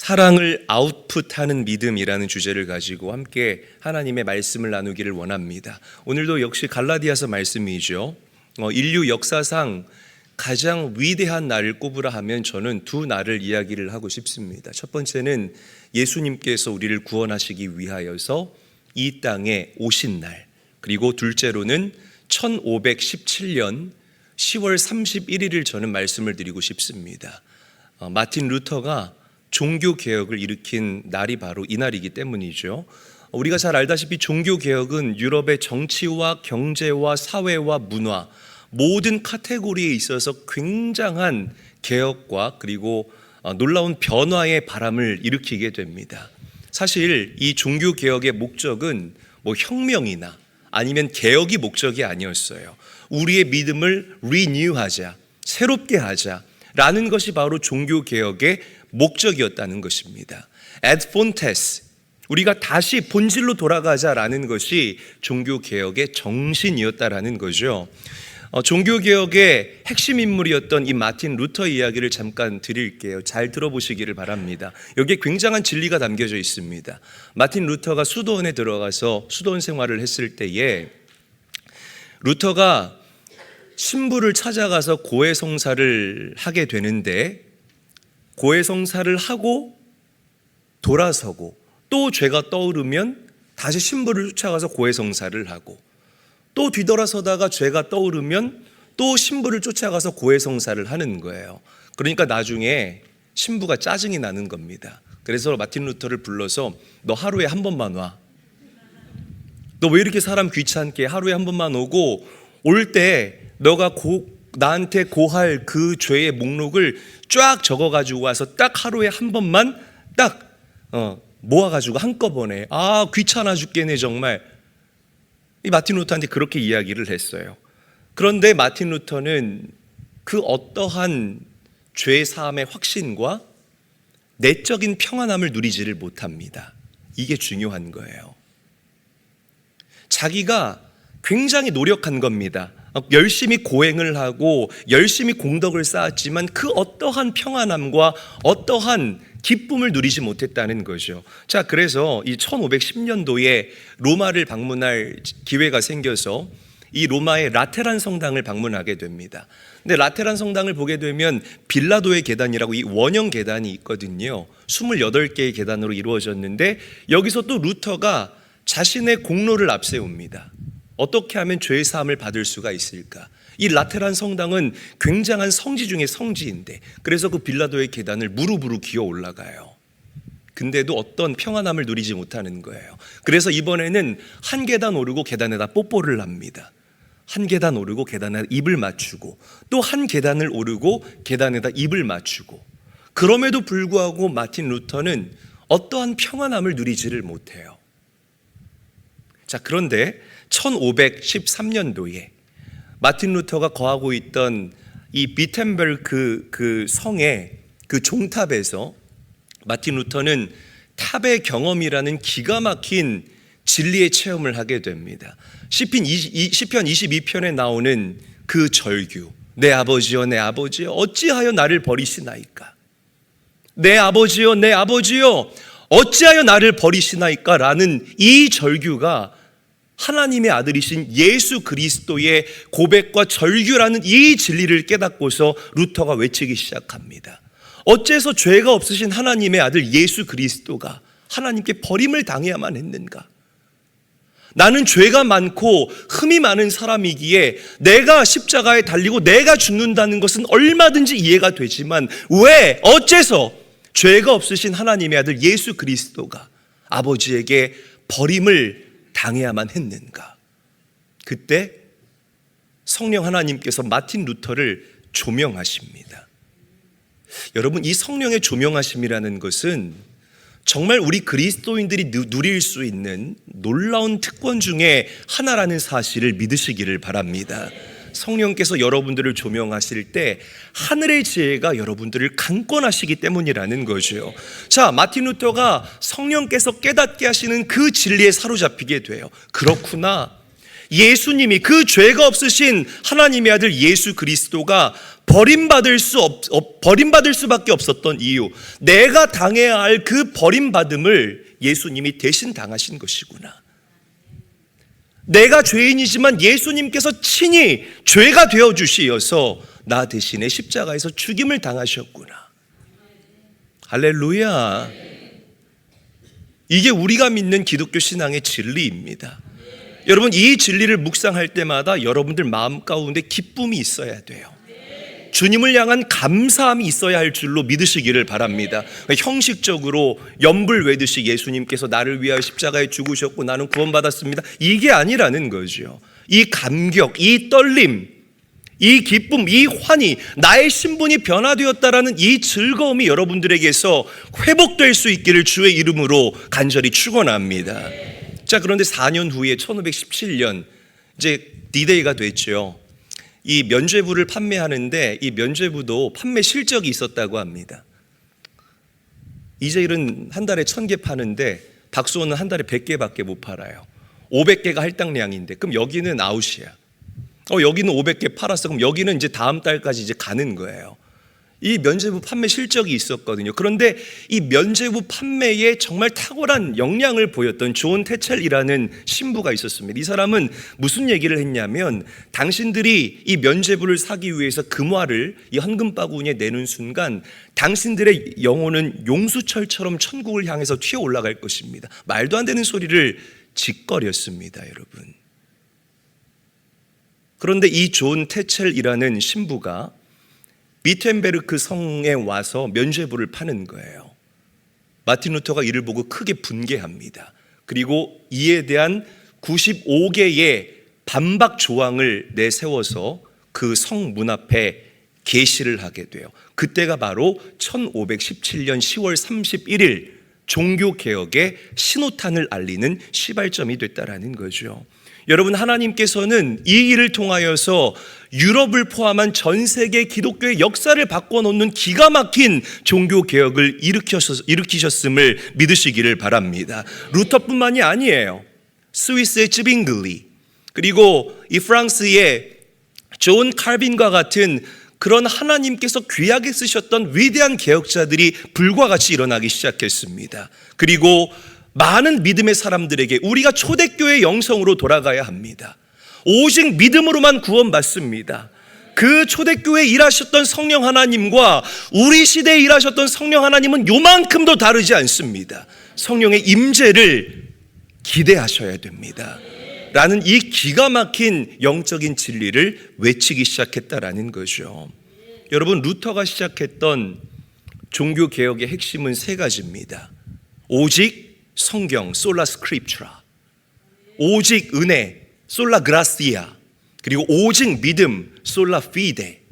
사랑을 아웃풋하는 믿음이라는 주제를 가지고 함께 하나님의 말씀을 나누기를 원합니다. 오늘도 역시 갈라디아서 말씀이죠. 인류 역사상 가장 위대한 날을 꼽으라 하면 저는 두 날을 이야기를 하고 싶습니다. 첫 번째는 예수님께서 우리를 구원하시기 위하여서 이 땅에 오신 날, 그리고 둘째로는 1517년 10월 31일을 저는 말씀을 드리고 싶습니다. 마틴 루터가 종교개혁을 일으킨 날이 바로 이 날이기 때문이죠. 우리가 잘 알다시피 종교개혁은 유럽의 정치와 경제와 사회와 문화 모든 카테고리에 있어서 굉장한 개혁과 그리고 놀라운 변화의 바람을 일으키게 됩니다. 사실 이 종교개혁의 목적은 혁명이나 아니면 개혁이 목적이 아니었어요. 우리의 믿음을 리뉴하자, 새롭게 하자라는 것이 바로 종교개혁의 목적이었다는 것입니다. ad fontes, 우리가 다시 본질로 돌아가자라는 것이 종교개혁의 정신이었다라는 거죠. 종교개혁의 핵심 인물이었던 이 마틴 루터 이야기를 잠깐 드릴게요. 잘 들어보시기를 바랍니다. 여기에 굉장한 진리가 담겨져 있습니다. 마틴 루터가 수도원에 들어가서 수도원 생활을 했을 때에 루터가 신부를 찾아가서 고해성사를 하게 되는데 고해성사를 하고 돌아서고 또 죄가 떠오르면 다시 신부를 쫓아가서 고해성사를 하고 또 뒤돌아서다가 죄가 떠오르면 또 신부를 쫓아가서 고해성사를 하는 거예요. 그러니까 나중에 신부가 짜증이 나는 겁니다. 그래서 마틴 루터를 불러서 너 하루에 한 번만 와. 너 왜 이렇게 사람 귀찮게 하루에 한 번만 오고 올 때 너가 나한테 고할 그 죄의 목록을 쫙 적어가지고 와서 딱 하루에 한 번만 딱 모아가지고 한꺼번에 귀찮아 죽겠네 정말. 이 마틴 루터한테 그렇게 이야기를 했어요. 그런데 마틴 루터는 그 어떠한 죄 사함의 확신과 내적인 평안함을 누리지를 못합니다. 이게 중요한 거예요. 자기가 굉장히 노력한 겁니다. 열심히 고행을 하고 열심히 공덕을 쌓았지만 그 어떠한 평안함과 어떠한 기쁨을 누리지 못했다는 거죠. 자, 그래서 이 1510년도에 로마를 방문할 기회가 생겨서 이 로마의 라테란 성당을 방문하게 됩니다. 근데 라테란 성당을 보게 되면 빌라도의 계단이라고 이 원형 계단이 있거든요. 28개의 계단으로 이루어졌는데 여기서 또 루터가 자신의 공로를 앞세웁니다. 어떻게 하면 죄의 사함을 받을 수가 있을까? 이 라테란 성당은 굉장한 성지 중에 성지인데 그래서 그 빌라도의 계단을 무릎으로 기어 올라가요. 근데도 어떤 평안함을 누리지 못하는 거예요. 그래서 이번에는 한 계단 오르고 계단에다 뽀뽀를 합니다. 한 계단 오르고 계단에다 입을 맞추고 또 한 계단을 오르고 계단에다 입을 맞추고 그럼에도 불구하고 마틴 루터는 어떠한 평안함을 누리지를 못해요. 자, 그런데 1513년도에 마틴 루터가 거하고 있던 이 비텐베르크 그 성의 그 종탑에서 마틴 루터는 탑의 경험이라는 기가 막힌 진리의 체험을 하게 됩니다. 시편 22편에 나오는 그 절규, 내 아버지여 내 아버지여 어찌하여 나를 버리시나이까? 내 아버지여 내 아버지여 어찌하여 나를 버리시나이까? 라는 이 절규가 하나님의 아들이신 예수 그리스도의 고백과 절규라는 이 진리를 깨닫고서 루터가 외치기 시작합니다. 어째서 죄가 없으신 하나님의 아들 예수 그리스도가 하나님께 버림을 당해야만 했는가? 나는 죄가 많고 흠이 많은 사람이기에 내가 십자가에 달리고 내가 죽는다는 것은 얼마든지 이해가 되지만 왜 어째서 죄가 없으신 하나님의 아들 예수 그리스도가 아버지에게 버림을 당해야만 했는가? 그때 성령 하나님께서 마틴 루터를 조명하십니다. 여러분, 이 성령의 조명하심이라는 것은 정말 우리 그리스도인들이 누릴 수 있는 놀라운 특권 중에 하나라는 사실을 믿으시기를 바랍니다. 성령께서 여러분들을 조명하실 때 하늘의 지혜가 여러분들을 강권하시기 때문이라는 거죠. 자, 마틴 루터가 성령께서 깨닫게 하시는 그 진리에 사로잡히게 돼요. 그렇구나. 예수님이 그 죄가 없으신 하나님의 아들 예수 그리스도가 버림받을 수밖에 없었던 이유, 내가 당해야 할 그 버림받음을 예수님이 대신 당하신 것이구나. 내가 죄인이지만 예수님께서 친히 죄가 되어 주시어서 나 대신에 십자가에서 죽임을 당하셨구나. 할렐루야. 이게 우리가 믿는 기독교 신앙의 진리입니다. 여러분, 이 진리를 묵상할 때마다 여러분들 마음 가운데 기쁨이 있어야 돼요. 주님을 향한 감사함이 있어야 할 줄로 믿으시기를 바랍니다. 형식적으로 연불 외듯이 예수님께서 나를 위하여 십자가에 죽으셨고 나는 구원받았습니다, 이게 아니라는 거죠. 이 감격, 이 떨림, 이 기쁨, 이 환희, 나의 신분이 변화되었다라는 이 즐거움이 여러분들에게서 회복될 수 있기를 주의 이름으로 간절히 축원합니다. 자, 그런데 4년 후에 1517년 이제 D-Day가 됐죠. 이 면죄부를 판매하는데 이 면죄부도 판매 실적이 있었다고 합니다. 이제일은 한 달에 1000개 파는데 박수원은 한 달에 100개밖에 못 팔아요. 500개가 할당량인데 그럼 여기는 아웃이야. 여기는 500개 팔았어. 그럼 여기는 이제 다음 달까지 이제 가는 거예요. 이 면죄부 판매 실적이 있었거든요. 그런데 이 면죄부 판매에 정말 탁월한 역량을 보였던 존 태첼이라는 신부가 있었습니다. 이 사람은 무슨 얘기를 했냐면, 당신들이 이 면죄부를 사기 위해서 금화를 이 헌금 바구니에 내는 순간 당신들의 영혼은 용수철처럼 천국을 향해서 튀어 올라갈 것입니다. 말도 안 되는 소리를 짓거렸습니다, 여러분. 그런데 이 존 태첼이라는 신부가 비텐베르크 성에 와서 면죄부를 파는 거예요. 마틴 루터가 이를 보고 크게 분개합니다. 그리고 이에 대한 95개의 반박 조항을 내세워서 그 성 문 앞에 게시를 하게 돼요. 그때가 바로 1517년 10월 31일 종교개혁의 신호탄을 알리는 시발점이 됐다라는 거죠. 여러분, 하나님께서는 이 일을 통하여서 유럽을 포함한 전 세계 기독교의 역사를 바꿔놓는 기가 막힌 종교개혁을 일으키셨음을 믿으시기를 바랍니다. 루터뿐만이 아니에요. 스위스의 쯔빙글리, 그리고 이 프랑스의 존 칼빈과 같은 그런 하나님께서 귀하게 쓰셨던 위대한 개혁자들이 불과 같이 일어나기 시작했습니다. 그리고 많은 믿음의 사람들에게 우리가 초대교회 영성으로 돌아가야 합니다. 오직 믿음으로만 구원받습니다. 그 초대교회에 일하셨던 성령 하나님과 우리 시대에 일하셨던 성령 하나님은 요만큼도 다르지 않습니다. 성령의 임재를 기대하셔야 됩니다 라는 이 기가 막힌 영적인 진리를 외치기 시작했다라는 거죠. 여러분, 루터가 시작했던 종교개혁의 핵심은 세 가지입니다. 오직 성경, 솔라 스크립추라, 오직 은혜, 솔라 그라시아, 그리고 오직 믿음, 솔라 피데.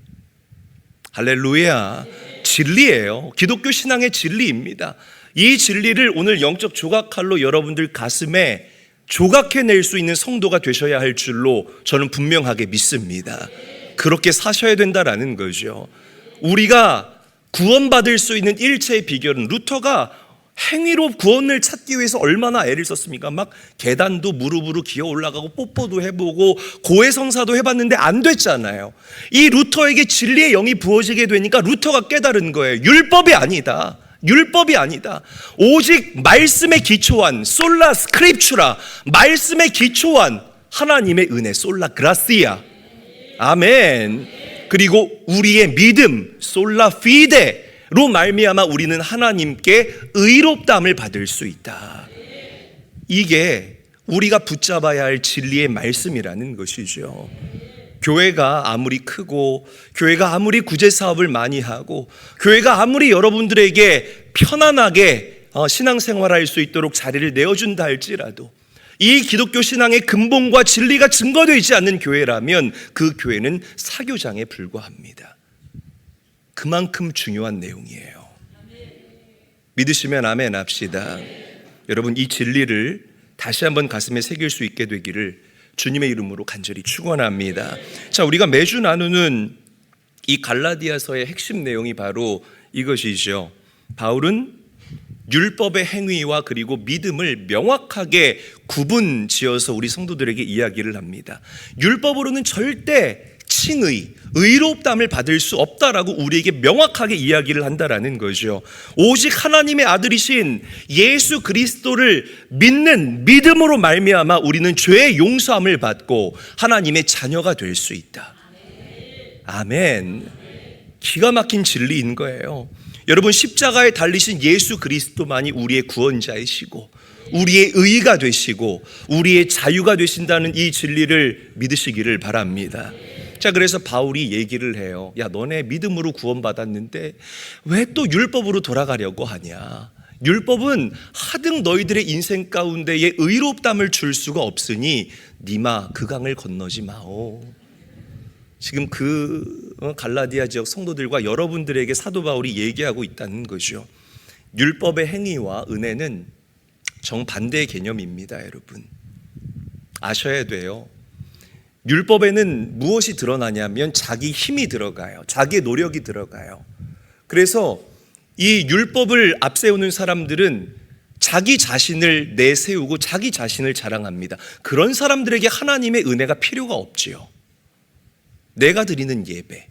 할렐루야. 진리예요. 기독교 신앙의 진리입니다. 이 진리를 오늘 영적 조각칼로 여러분들 가슴에 조각해낼 수 있는 성도가 되셔야 할 줄로 저는 분명하게 믿습니다. 그렇게 사셔야 된다라는 거죠. 우리가 구원받을 수 있는 일체의 비결은, 루터가 행위로 구원을 찾기 위해서 얼마나 애를 썼습니까? 막 계단도 무릎으로 기어 올라가고 뽀뽀도 해보고 고해성사도 해봤는데 안 됐잖아요. 이 루터에게 진리의 영이 부어지게 되니까 루터가 깨달은 거예요. 율법이 아니다. 율법이 아니다. 오직 말씀에 기초한 솔라 스크립추라, 말씀에 기초한 하나님의 은혜, 솔라 그라시아. 아멘. 그리고 우리의 믿음, 솔라 피데 로 말미암아 우리는 하나님께 의롭다함을 받을 수 있다. 이게 우리가 붙잡아야 할 진리의 말씀이라는 것이죠. 교회가 아무리 크고, 교회가 아무리 구제 사업을 많이 하고, 교회가 아무리 여러분들에게 편안하게 신앙생활할 수 있도록 자리를 내어준다 할지라도, 이 기독교 신앙의 근본과 진리가 증거되지 않는 교회라면 그 교회는 사교장에 불과합니다. 그만큼 중요한 내용이에요. 믿으시면 아멘 합시다. 여러분, 이 진리를 다시 한번 가슴에 새길 수 있게 되기를 주님의 이름으로 간절히 축원합니다. 자, 우리가 매주 나누는 이 갈라디아서의 핵심 내용이 바로 이것이죠. 바울은 율법의 행위와 그리고 믿음을 명확하게 구분 지어서 우리 성도들에게 이야기를 합니다. 율법으로는 절대 칭의, 의롭다함을 받을 수 없다라고 우리에게 명확하게 이야기를 한다라는 거죠. 오직 하나님의 아들이신 예수 그리스도를 믿는 믿음으로 말미암아 우리는 죄의 용서함을 받고 하나님의 자녀가 될 수 있다. 아멘. 기가 막힌 진리인 거예요. 여러분, 십자가에 달리신 예수 그리스도만이 우리의 구원자이시고 우리의 의가 되시고 우리의 자유가 되신다는 이 진리를 믿으시기를 바랍니다. 자, 그래서 바울이 얘기를 해요. 야, 너네 믿음으로 구원받았는데 왜 또 율법으로 돌아가려고 하냐? 율법은 하등 너희들의 인생 가운데에 의롭담을 줄 수가 없으니 니마 그 강을 건너지 마오. 지금 그 갈라디아 지역 성도들과 여러분들에게 사도 바울이 얘기하고 있다는 거죠. 율법의 행위와 은혜는 정반대의 개념입니다, 여러분. 아셔야 돼요. 율법에는 무엇이 드러나냐면 자기 힘이 들어가요. 자기의 노력이 들어가요. 그래서 이 율법을 앞세우는 사람들은 자기 자신을 내세우고 자기 자신을 자랑합니다. 그런 사람들에게 하나님의 은혜가 필요가 없지요. 내가 드리는 예배,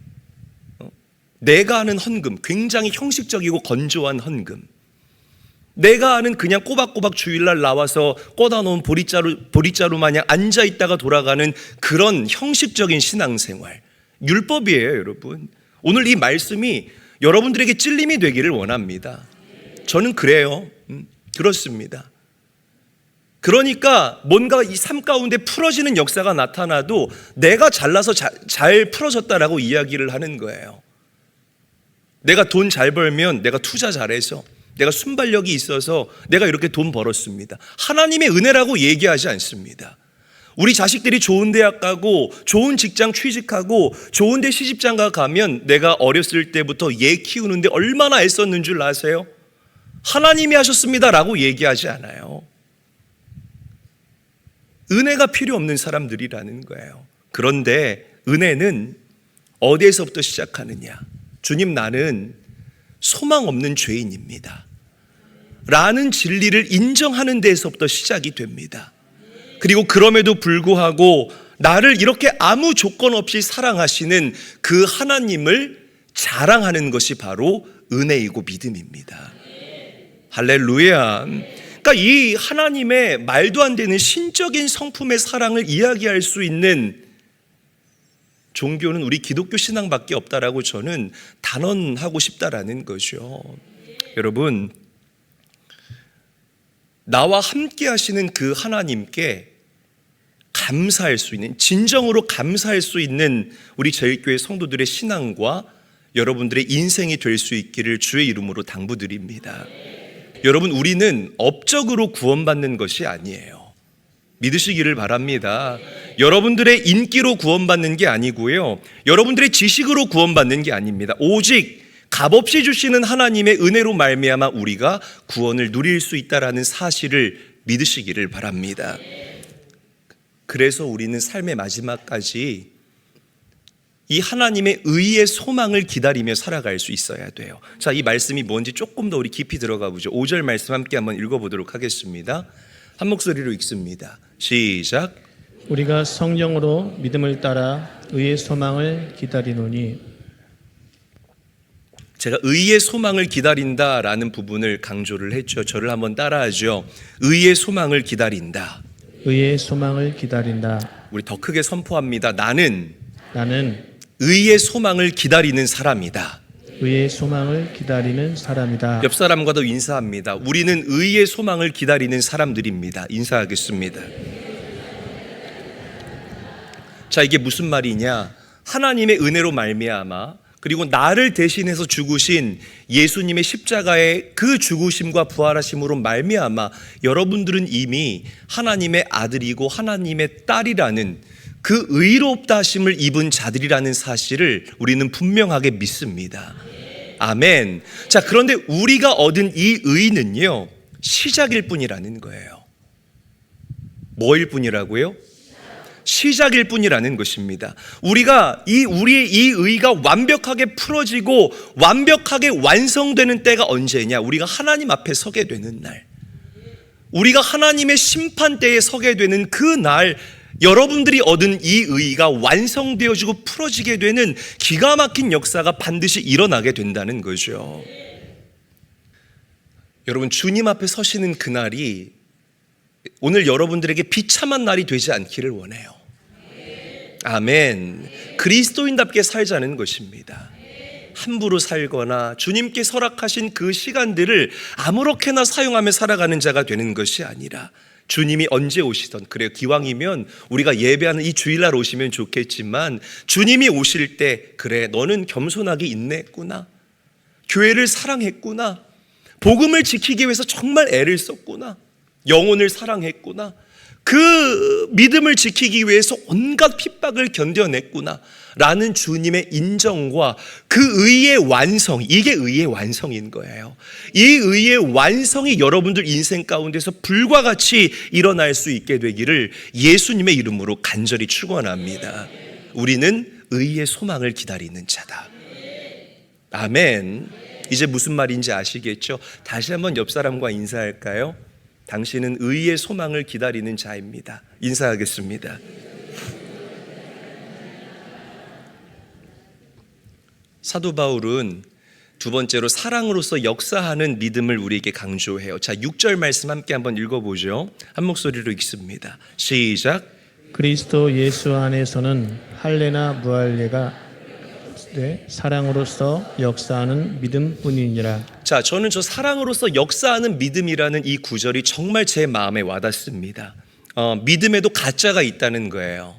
내가 하는 헌금, 굉장히 형식적이고 건조한 헌금, 내가 아는 그냥 꼬박꼬박 주일날 나와서 꽂아놓은 보리자루 마냥 앉아있다가 돌아가는 그런 형식적인 신앙생활, 율법이에요, 여러분. 오늘 이 말씀이 여러분들에게 찔림이 되기를 원합니다. 저는 그래요. 그렇습니다. 그러니까 뭔가 이 삶 가운데 풀어지는 역사가 나타나도 내가 잘나서 잘 풀어졌다라고 이야기를 하는 거예요. 내가 돈 잘 벌면 내가 투자 잘해서, 내가 순발력이 있어서 내가 이렇게 돈 벌었습니다. 하나님의 은혜라고 얘기하지 않습니다. 우리 자식들이 좋은 대학 가고 좋은 직장 취직하고 좋은 데 시집장가 가면 내가 어렸을 때부터 얘 키우는데 얼마나 애썼는 줄 아세요? 하나님이 하셨습니다라고 얘기하지 않아요. 은혜가 필요 없는 사람들이라는 거예요. 그런데 은혜는 어디에서부터 시작하느냐? 주님, 나는 소망 없는 죄인입니다 라는 진리를 인정하는 데에서부터 시작이 됩니다. 그리고 그럼에도 불구하고 나를 이렇게 아무 조건 없이 사랑하시는 그 하나님을 자랑하는 것이 바로 은혜이고 믿음입니다. 할렐루야. 그러니까 이 하나님의 말도 안 되는 신적인 성품의 사랑을 이야기할 수 있는 종교는 우리 기독교 신앙밖에 없다라고 저는 단언하고 싶다라는 거죠. 여러분, 나와 함께 하시는 그 하나님께 감사할 수 있는, 진정으로 감사할 수 있는 우리 저희교회 성도들의 신앙과 여러분들의 인생이 될 수 있기를 주의 이름으로 당부드립니다. 여러분, 우리는 업적으로 구원받는 것이 아니에요. 믿으시기를 바랍니다. 여러분들의 인기로 구원받는 게 아니고요, 여러분들의 지식으로 구원받는 게 아닙니다. 오직 값없이 주시는 하나님의 은혜로 말미암아 우리가 구원을 누릴 수 있다라는 사실을 믿으시기를 바랍니다. 그래서 우리는 삶의 마지막까지 이 하나님의 의의 소망을 기다리며 살아갈 수 있어야 돼요. 자, 이 말씀이 뭔지 조금 더 우리 깊이 들어가 보죠. 5절 말씀 함께 한번 읽어보도록 하겠습니다. 한 목소리로 읽습니다. 시작. 우리가 성령으로 믿음을 따라 의의 소망을 기다리노니. 제가 의의 소망을 기다린다라는 부분을 강조를 했죠. 저를 한번 따라하죠. 의의 소망을 기다린다. 의의 소망을 기다린다. 우리 더 크게 선포합니다. 나는 의의 소망을 기다리는 사람이다. 의의 소망을 기다리는 사람이다. 옆 사람과도 인사합니다. 우리는 의의 소망을 기다리는 사람들입니다. 인사하겠습니다. 자, 이게 무슨 말이냐? 하나님의 은혜로 말미암아 그리고 나를 대신해서 죽으신 예수님의 십자가의 그 죽으심과 부활하심으로 말미암아 여러분들은 이미 하나님의 아들이고 하나님의 딸이라는 그 의롭다 하심을 입은 자들이라는 사실을 우리는 분명하게 믿습니다. 아멘. 자, 그런데 우리가 얻은 이 의는요, 시작일 뿐이라는 거예요. 뭐일 뿐이라고요? 시작일 뿐이라는 것입니다. 우리의 이 의가 완벽하게 풀어지고 완벽하게 완성되는 때가 언제냐? 우리가 하나님 앞에 서게 되는 날, 우리가 하나님의 심판대에 서게 되는 그 날, 여러분들이 얻은 이 의의가 완성되어지고 풀어지게 되는 기가 막힌 역사가 반드시 일어나게 된다는 거죠. 여러분, 주님 앞에 서시는 그날이 오늘 여러분들에게 비참한 날이 되지 않기를 원해요. 아멘. 그리스도인답게 살자는 것입니다. 함부로 살거나 주님께 설악하신 그 시간들을 아무렇게나 사용하며 살아가는 자가 되는 것이 아니라, 주님이 언제 오시던, 그래요, 기왕이면 우리가 예배하는 이 주일날 오시면 좋겠지만, 주님이 오실 때, 그래, 너는 겸손하게 인내했구나, 교회를 사랑했구나, 복음을 지키기 위해서 정말 애를 썼구나, 영혼을 사랑했구나, 그 믿음을 지키기 위해서 온갖 핍박을 견뎌냈구나 라는 주님의 인정과 그 의의 완성, 이게 의의 완성인 거예요. 이 의의 완성이 여러분들 인생 가운데서 불과 같이 일어날 수 있게 되기를 예수님의 이름으로 간절히 축원합니다. 우리는 의의 소망을 기다리는 자다. 아멘. 이제 무슨 말인지 아시겠죠? 다시 한번 옆 사람과 인사할까요? 당신은 의의 소망을 기다리는 자입니다. 인사하겠습니다. 사도 바울은 두 번째로 사랑으로서 역사하는 믿음을 우리에게 강조해요. 자, 6절 말씀 함께 한번 읽어보죠. 한 목소리로 읽습니다. 시작. 그리스도 예수 안에서는 할례나 무할례가 사랑으로서 역사하는 믿음뿐이니라. 자, 저는 저 사랑으로서 역사하는 믿음이라는 이 구절이 정말 제 마음에 와닿습니다. 믿음에도 가짜가 있다는 거예요.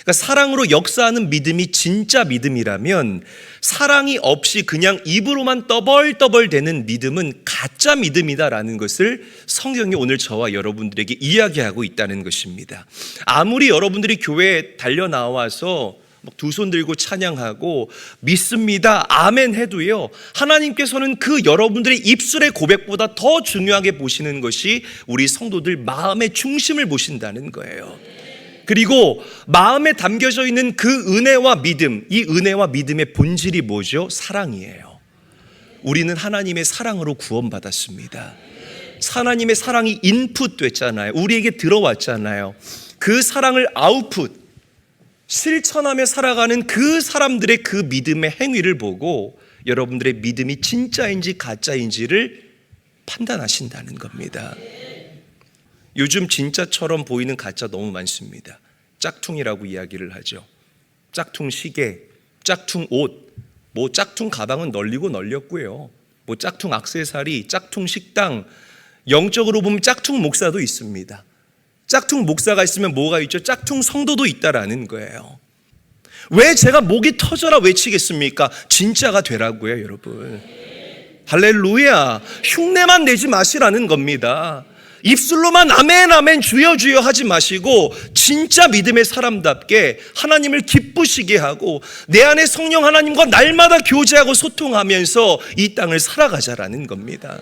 그러니까 사랑으로 역사하는 믿음이 진짜 믿음이라면, 사랑이 없이 그냥 입으로만 떠벌떠벌 되는 믿음은 가짜 믿음이다라는 것을 성경이 오늘 저와 여러분들에게 이야기하고 있다는 것입니다. 아무리 여러분들이 교회에 달려 나와서 두 손 들고 찬양하고 믿습니다, 아멘 해도요, 하나님께서는 그 여러분들의 입술의 고백보다 더 중요하게 보시는 것이 우리 성도들 마음의 중심을 보신다는 거예요. 그리고 마음에 담겨져 있는 그 은혜와 믿음, 이 은혜와 믿음의 본질이 뭐죠? 사랑이에요. 우리는 하나님의 사랑으로 구원받았습니다. 하나님의 사랑이 인풋 됐잖아요. 우리에게 들어왔잖아요. 그 사랑을 아웃풋, 실천하며 살아가는 그 사람들의 그 믿음의 행위를 보고 여러분들의 믿음이 진짜인지 가짜인지를 판단하신다는 겁니다. 요즘 진짜처럼 보이는 가짜 너무 많습니다. 짝퉁이라고 이야기를 하죠. 짝퉁 시계, 짝퉁 옷, 짝퉁 가방은 널리고 널렸고요. 짝퉁 액세서리, 짝퉁 식당, 영적으로 보면 짝퉁 목사도 있습니다. 짝퉁 목사가 있으면 뭐가 있죠? 짝퉁 성도도 있다라는 거예요. 왜 제가 목이 터져라 외치겠습니까? 진짜가 되라고요, 여러분. 할렐루야. 흉내만 내지 마시라는 겁니다. 입술로만 아멘 아멘 주여 주여 하지 마시고, 진짜 믿음의 사람답게 하나님을 기쁘시게 하고 내 안에 성령 하나님과 날마다 교제하고 소통하면서 이 땅을 살아가자라는 겁니다.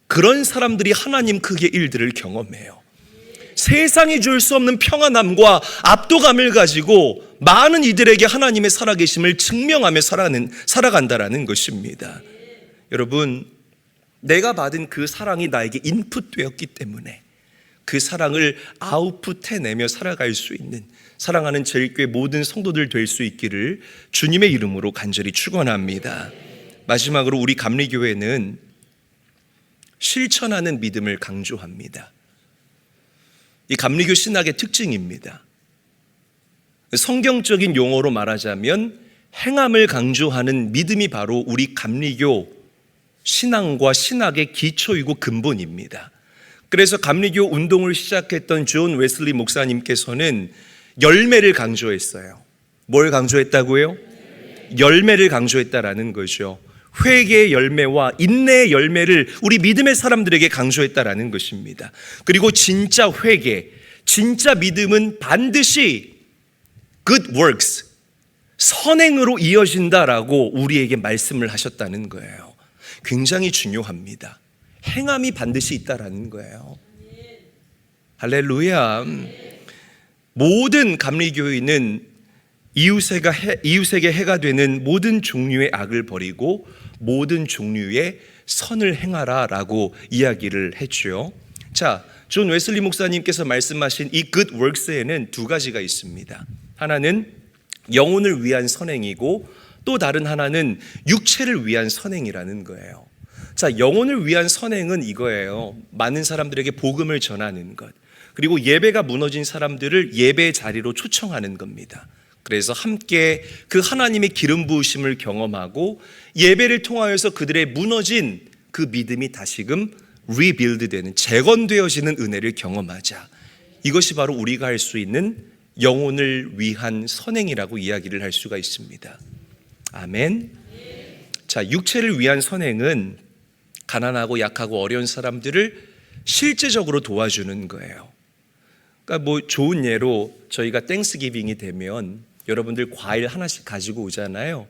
그런 사람들이 하나님 크게 일들을 경험해요. 세상이 줄 수 없는 평안함과 압도감을 가지고 많은 이들에게 하나님의 살아계심을 증명하며 살아간다라는 것입니다. 여러분, 내가 받은 그 사랑이 나에게 인풋되었기 때문에 그 사랑을 아웃풋해내며 살아갈 수 있는 사랑하는 제일교회 모든 성도들 될 수 있기를 주님의 이름으로 간절히 축원합니다. 마지막으로 우리 감리교회는 실천하는 믿음을 강조합니다. 이 감리교 신학의 특징입니다. 성경적인 용어로 말하자면 행함을 강조하는 믿음이 바로 우리 감리교 신앙과 신학의 기초이고 근본입니다. 그래서 감리교 운동을 시작했던 존 웨슬리 목사님께서는 열매를 강조했어요. 뭘 강조했다고요? 열매를 강조했다라는 거죠. 회개의 열매와 인내의 열매를 우리 믿음의 사람들에게 강조했다라는 것입니다. 그리고 진짜 회개, 진짜 믿음은 반드시 good works, 선행으로 이어진다라고 우리에게 말씀을 하셨다는 거예요. 굉장히 중요합니다. 행함이 반드시 있다라는 거예요. 할렐루야. 모든 감리교인은 이웃에게 해가 되는 모든 종류의 악을 버리고 모든 종류의 선을 행하라 라고 이야기를 했죠. 자, 존 웨슬리 목사님께서 말씀하신 이 good works에는 두 가지가 있습니다. 하나는 영혼을 위한 선행이고 또 다른 하나는 육체를 위한 선행이라는 거예요. 자, 영혼을 위한 선행은 이거예요. 많은 사람들에게 복음을 전하는 것. 그리고 예배가 무너진 사람들을 예배의 자리로 초청하는 겁니다. 그래서 함께 그 하나님의 기름 부으심을 경험하고 예배를 통하여서 그들의 무너진 그 믿음이 다시금 리빌드되는, 재건되어지는 은혜를 경험하자. 이것이 바로 우리가 할 수 있는 영혼을 위한 선행이라고 이야기를 할 수가 있습니다. 아멘. 자, 육체를 위한 선행은 가난하고 약하고 어려운 사람들을 실제적으로 도와주는 거예요. 그러니까 뭐 좋은 예로 저희가 땡스기빙이 되면 여러분들 과일 하나씩 가지고 오잖아요.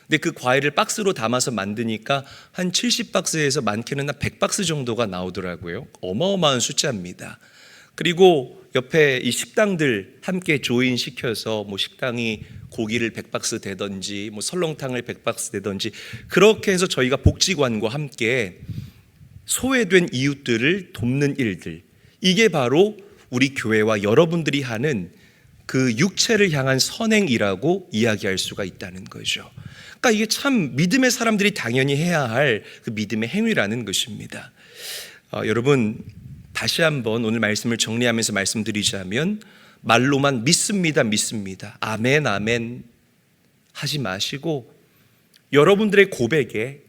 근데 그 과일을 박스로 담아서 만드니까 한 70박스에서 많게는 한 100박스 정도가 나오더라고요. 어마어마한 숫자입니다. 그리고 옆에 이 식당들 함께 조인시켜서 뭐 식당이 고기를 100박스 되든지 뭐 설렁탕을 100박스 되든지 그렇게 해서 저희가 복지관과 함께 소외된 이웃들을 돕는 일들, 이게 바로 우리 교회와 여러분들이 하는 그 육체를 향한 선행이라고 이야기할 수가 있다는 거죠. 그러니까 이게 참 믿음의 사람들이 당연히 해야 할 그 믿음의 행위라는 것입니다. 여러분, 다시 한번 오늘 말씀을 정리하면서 말씀드리자면 말로만 믿습니다, 믿습니다, 아멘, 아멘 하지 마시고 여러분들의 고백에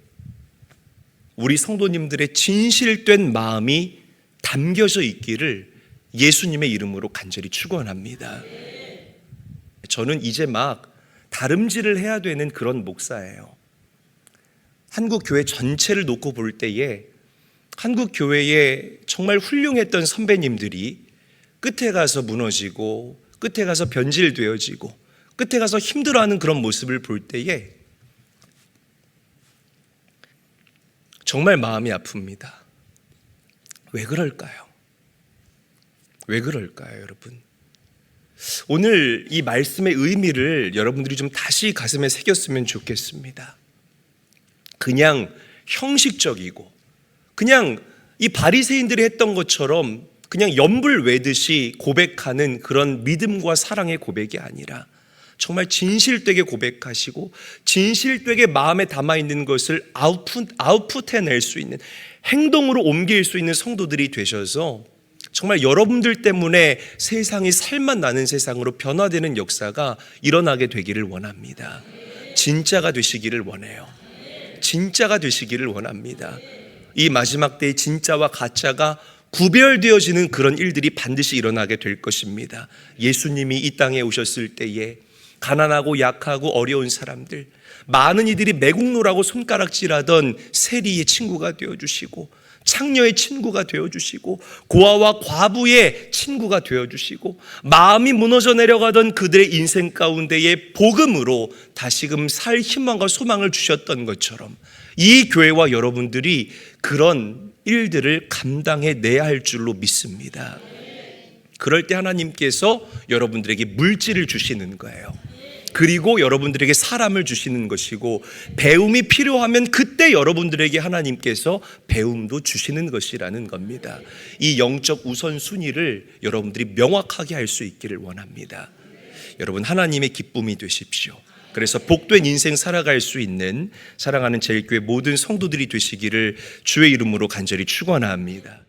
우리 성도님들의 진실된 마음이 담겨져 있기를 예수님의 이름으로 간절히 축원합니다. 저는 이제 막 다름질을 해야 되는 그런 목사예요. 한국 교회 전체를 놓고 볼 때에 한국 교회에 정말 훌륭했던 선배님들이 끝에 가서 무너지고 끝에 가서 변질되어지고 끝에 가서 힘들어하는 그런 모습을 볼 때에 정말 마음이 아픕니다. 왜 그럴까요? 왜 그럴까요, 여러분? 오늘 이 말씀의 의미를 여러분들이 좀 다시 가슴에 새겼으면 좋겠습니다. 그냥 형식적이고 그냥 이 바리새인들이 했던 것처럼 그냥 연불 외듯이 고백하는 그런 믿음과 사랑의 고백이 아니라 정말 진실되게 고백하시고 진실되게 마음에 담아있는 것을 아웃풋해낼 수 있는, 행동으로 옮길 수 있는 성도들이 되셔서 정말 여러분들 때문에 세상이 살맛 나는 세상으로 변화되는 역사가 일어나게 되기를 원합니다. 진짜가 되시기를 원해요. 진짜가 되시기를 원합니다. 이 마지막 때의 진짜와 가짜가 구별되어지는 그런 일들이 반드시 일어나게 될 것입니다. 예수님이 이 땅에 오셨을 때에 가난하고 약하고 어려운 사람들, 많은 이들이 매국노라고 손가락질하던 세리의 친구가 되어주시고 창녀의 친구가 되어주시고 고아와 과부의 친구가 되어주시고 마음이 무너져 내려가던 그들의 인생 가운데에 복음으로 다시금 살 희망과 소망을 주셨던 것처럼 이 교회와 여러분들이 그런 일들을 감당해내야 할 줄로 믿습니다. 그럴 때 하나님께서 여러분들에게 물질을 주시는 거예요. 그리고 여러분들에게 사람을 주시는 것이고 배움이 필요하면 그때 여러분들에게 하나님께서 배움도 주시는 것이라는 겁니다. 이 영적 우선순위를 여러분들이 명확하게 할 수 있기를 원합니다. 여러분, 하나님의 기쁨이 되십시오. 그래서 복된 인생 살아갈 수 있는 사랑하는 제일교회 모든 성도들이 되시기를 주의 이름으로 간절히 축원합니다.